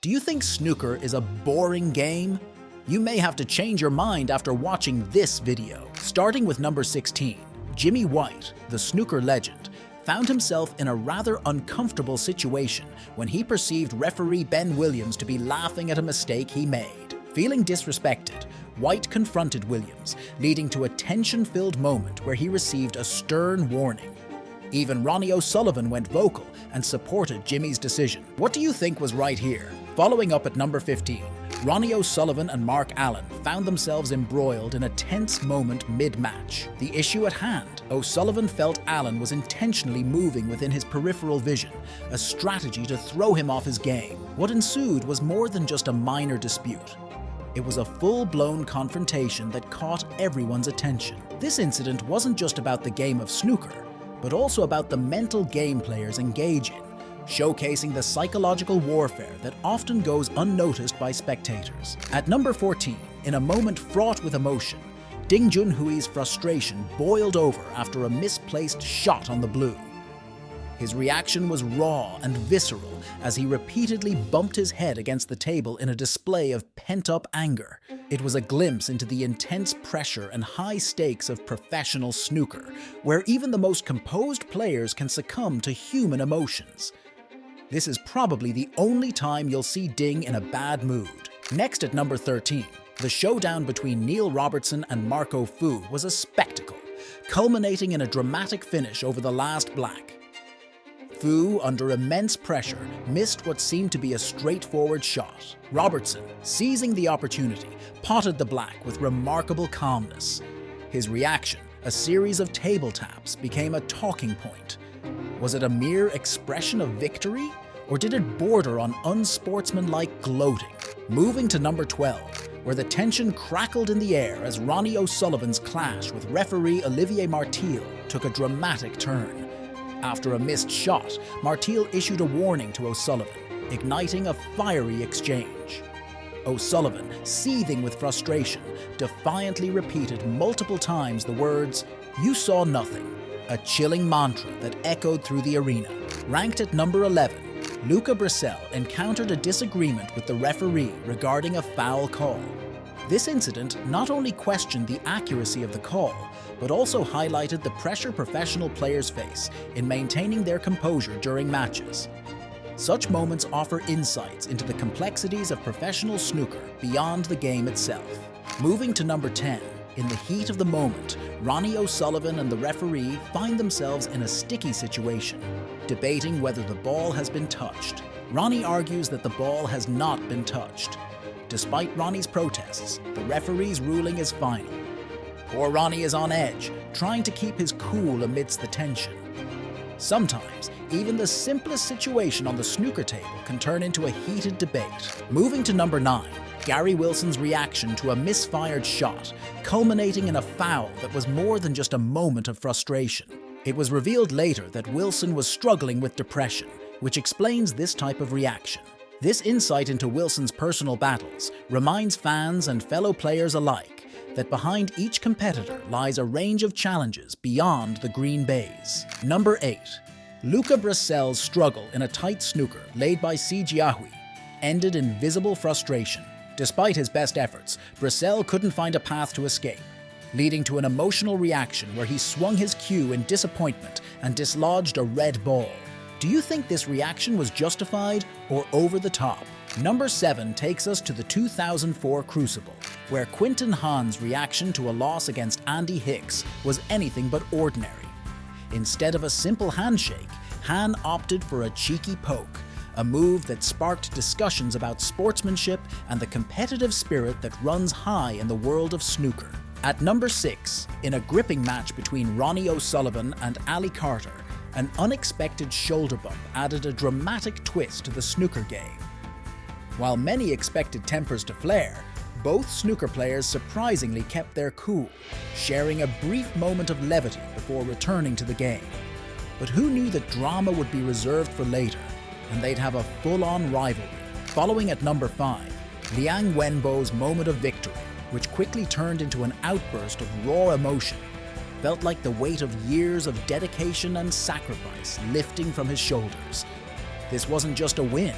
Do you think snooker is a boring game? You may have to change your mind after watching this video. Starting with number 16, Jimmy White, the snooker legend, found himself in a rather uncomfortable situation when he perceived referee Ben Williams to be laughing at a mistake he made. Feeling disrespected, White confronted Williams, leading to a tension-filled moment where he received a stern warning. Even Ronnie O'Sullivan went vocal and supported Jimmy's decision. What do you think was right here? Following up at number 15, Ronnie O'Sullivan and Mark Allen found themselves embroiled in a tense moment mid-match. The issue at hand, O'Sullivan felt Allen was intentionally moving within his peripheral vision, a strategy to throw him off his game. What ensued was more than just a minor dispute. It was a full-blown confrontation that caught everyone's attention. This incident wasn't just about the game of snooker, but also about the mental game players engage in, showcasing the psychological warfare that often goes unnoticed by spectators. At number 14, in a moment fraught with emotion, Ding Junhui's frustration boiled over after a misplaced shot on the blue. His reaction was raw and visceral as he repeatedly bumped his head against the table in a display of pent-up anger. It was a glimpse into the intense pressure and high stakes of professional snooker, where even the most composed players can succumb to human emotions. This is probably the only time you'll see Ding in a bad mood. Next at number 13, the showdown between Neil Robertson and Marco Fu was a spectacle, culminating in a dramatic finish over the last black. Fu, under immense pressure, missed what seemed to be a straightforward shot. Robertson, seizing the opportunity, potted the black with remarkable calmness. His reaction, a series of table taps, became a talking point. Was it a mere expression of victory, or did it border on unsportsmanlike gloating? Moving to number 12, where the tension crackled in the air as Ronnie O'Sullivan's clash with referee Olivier Martile took a dramatic turn. After a missed shot, Martile issued a warning to O'Sullivan, igniting a fiery exchange. O'Sullivan, seething with frustration, defiantly repeated multiple times the words, "You saw nothing," a chilling mantra that echoed through the arena. Ranked at number 11, Luca Brissell encountered a disagreement with the referee regarding a foul call. This incident not only questioned the accuracy of the call, but also highlighted the pressure professional players face in maintaining their composure during matches. Such moments offer insights into the complexities of professional snooker beyond the game itself. Moving to number 10, in the heat of the moment, Ronnie O'Sullivan and the referee find themselves in a sticky situation, debating whether the ball has been touched. Ronnie argues that the ball has not been touched. Despite Ronnie's protests, the referee's ruling is final. Poor Ronnie is on edge, trying to keep his cool amidst the tension. Sometimes, even the simplest situation on the snooker table can turn into a heated debate. Moving to number 9, Gary Wilson's reaction to a misfired shot, culminating in a foul that was more than just a moment of frustration. It was revealed later that Wilson was struggling with depression, which explains this type of reaction. This insight into Wilson's personal battles reminds fans and fellow players alike that behind each competitor lies a range of challenges beyond the green baize. Number 8. Luca Brissell's struggle in a tight snooker laid by Si Jiahui ended in visible frustration. Despite his best efforts, Brissell couldn't find a path to escape, leading to an emotional reaction where he swung his cue in disappointment and dislodged a red ball. Do you think this reaction was justified or over the top? Number 7 takes us to the 2004 Crucible, where Quinton Han's reaction to a loss against Andy Hicks was anything but ordinary. Instead of a simple handshake, Han opted for a cheeky poke, a move that sparked discussions about sportsmanship and the competitive spirit that runs high in the world of snooker. At number 6, in a gripping match between Ronnie O'Sullivan and Ali Carter, an unexpected shoulder bump added a dramatic twist to the snooker game. While many expected tempers to flare, both snooker players surprisingly kept their cool, sharing a brief moment of levity before returning to the game. But who knew that drama would be reserved for later, and they'd have a full-on rivalry? Following at number 5, Liang Wenbo's moment of victory, which quickly turned into an outburst of raw emotion, felt like the weight of years of dedication and sacrifice lifting from his shoulders. This wasn't just a win,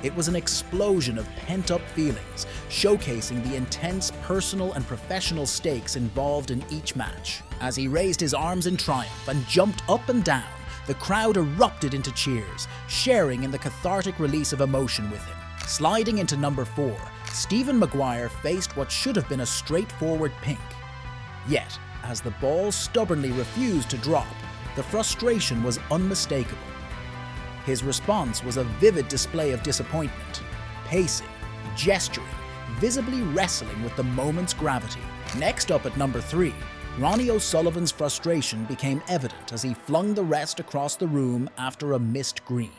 It was an explosion of pent-up feelings, showcasing the intense personal and professional stakes involved in each match. As he raised his arms in triumph and jumped up and down, the crowd erupted into cheers, sharing in the cathartic release of emotion with him. Sliding into number 4, Stephen Maguire faced what should have been a straightforward pink. Yet, as the ball stubbornly refused to drop, the frustration was unmistakable. His response was a vivid display of disappointment, pacing, gesturing, visibly wrestling with the moment's gravity. Next up at number 3, Ronnie O'Sullivan's frustration became evident as he flung the rest across the room after a missed green.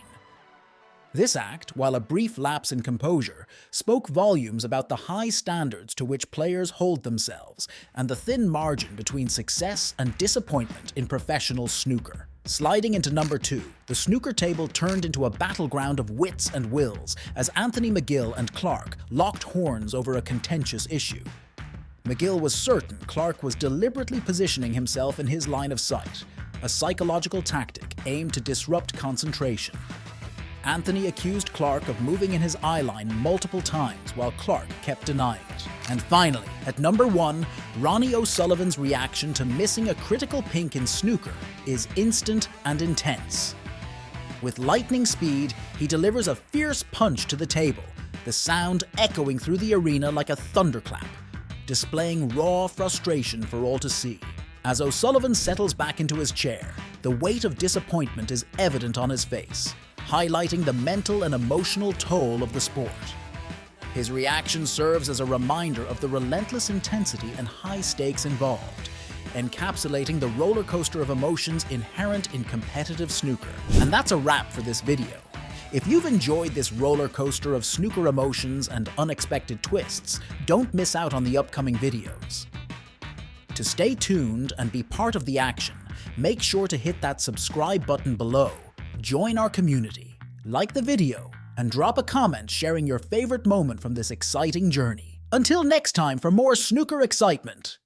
This act, while a brief lapse in composure, spoke volumes about the high standards to which players hold themselves and the thin margin between success and disappointment in professional snooker. Sliding into number 2, the snooker table turned into a battleground of wits and wills as Anthony McGill and Clark locked horns over a contentious issue. McGill was certain Clark was deliberately positioning himself in his line of sight, a psychological tactic aimed to disrupt concentration. Anthony accused Clark of moving in his eye line multiple times while Clark kept denying it. And finally, at number 1, Ronnie O'Sullivan's reaction to missing a critical pink in snooker is instant and intense. With lightning speed, he delivers a fierce punch to the table, the sound echoing through the arena like a thunderclap, displaying raw frustration for all to see. As O'Sullivan settles back into his chair, the weight of disappointment is evident on his face, highlighting the mental and emotional toll of the sport. His reaction serves as a reminder of the relentless intensity and high stakes involved, encapsulating the roller coaster of emotions inherent in competitive snooker. And that's a wrap for this video. If you've enjoyed this roller coaster of snooker emotions and unexpected twists, don't miss out on the upcoming videos. To stay tuned and be part of the action, make sure to hit that subscribe button below, join our community, like the video, and drop a comment sharing your favorite moment from this exciting journey. Until next time for more snooker excitement!